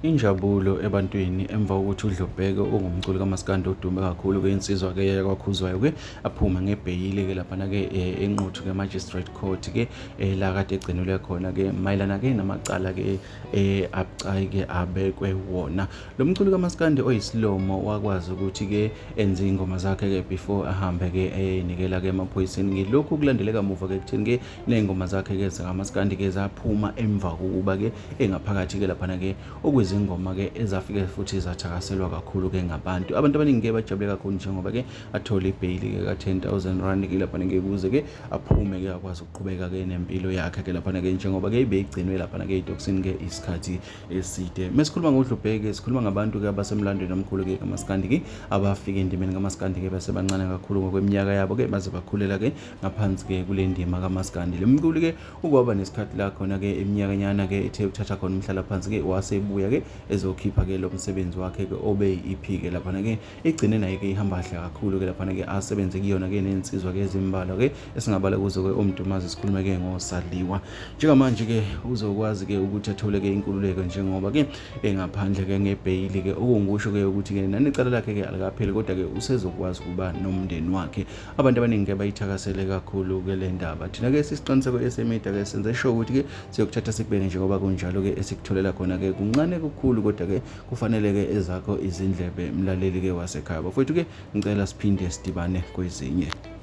Injabulo ebantwini emva kokuthi uDlubheke ongumculi kaMaskandi odume kakhulu-ke insizwa-ke yakwaKhuzwayo-ke aphuma ngebheyili-ke laphana-ke eNquthu-ke Magistrate Court-ke la kade egcinelwe khona-ke mayelana-ke namacala-ke abucayi-ke abekwe wona. Lo mculi kaMaskandi oyisilomo wakwazi ukuthi-ke enze iy'ngoma zakhe-ke before ahambe-ke eyinikela-ke emaphoyiseni. Ngilokhu kulandele kamuva-ke ekutheni-ke ney'ngoma zakhe-ke zikamaskandi-ke zaphuma emva kokuba-ke engaphakathi-ke laphana-ke izingoma-ke ezafike futhi zathakaselwa kakhulu-ke ngabantu. Abantu abaningi-ke bajabule kakhulu njengoba-ke athola ibheyili-ke ka-R10,000 laphana-ke ukuze-ke aphume-ke akwazi ukuqhubeka-ke nempilo yakhe-ke laphana-ke njengoba-ke beyigcinwe laphana-ke ey'tokisini-ke isikhathi eside. Mesikhuluma ngoDlubheke sikhuluma ngabantu-ke abasemlandweni omkhulu-ke kaMaskandi-ke abafika endimeni kaMaskandi-ke besebancane kakhulu ngokweminyaka yabo-ke baze bakhulela-ke ngaphansi-ke kule ndima kaMaskandi. Le mculi-ke ukwaba nesikhathi la khona-ke iminyakanyana-ke ethe ukuthatha khona umhlalaphansi-ke wasebuya-ke ezokhipha-ke lo msebenzi wakhe-ke obe yi-EP-ke laphana-ke igcine nayo-ke ihamba kahle kakhulu-ke laphana-ke asebenze kuyona-ke nensizwa-ke ezimbalwa-ke esingabala kuzo-ke uMdumazi sikhulume-ke ngoSaliwa. Njengamanje-ke uzokwazi-ke ukuthi athole-ke inkululeko njengoba-ke engaphandle-ke ngebheyili-ke okungukusho-ke ukuthi-ke nanecala lakhe-ke alikapheli kodwa-ke usezokwazi ukuba nomndeni wakhe. Abantu abaningi-ke bayithakasele kakhulu-ke le ndaba. Thina-ke sisiqiniseko esemedia-ke senze sure ukuthi-ke siyokuthatha sikubeke njengoba kunjalo-ke esikutholela khona-ke kuncane kukhulu kodwa-ke kufanele-ke ezakho izindlebe mlaleli-ke wasekhaya. Bafowethu-ke ngicela siphinde sidibane kwezinye.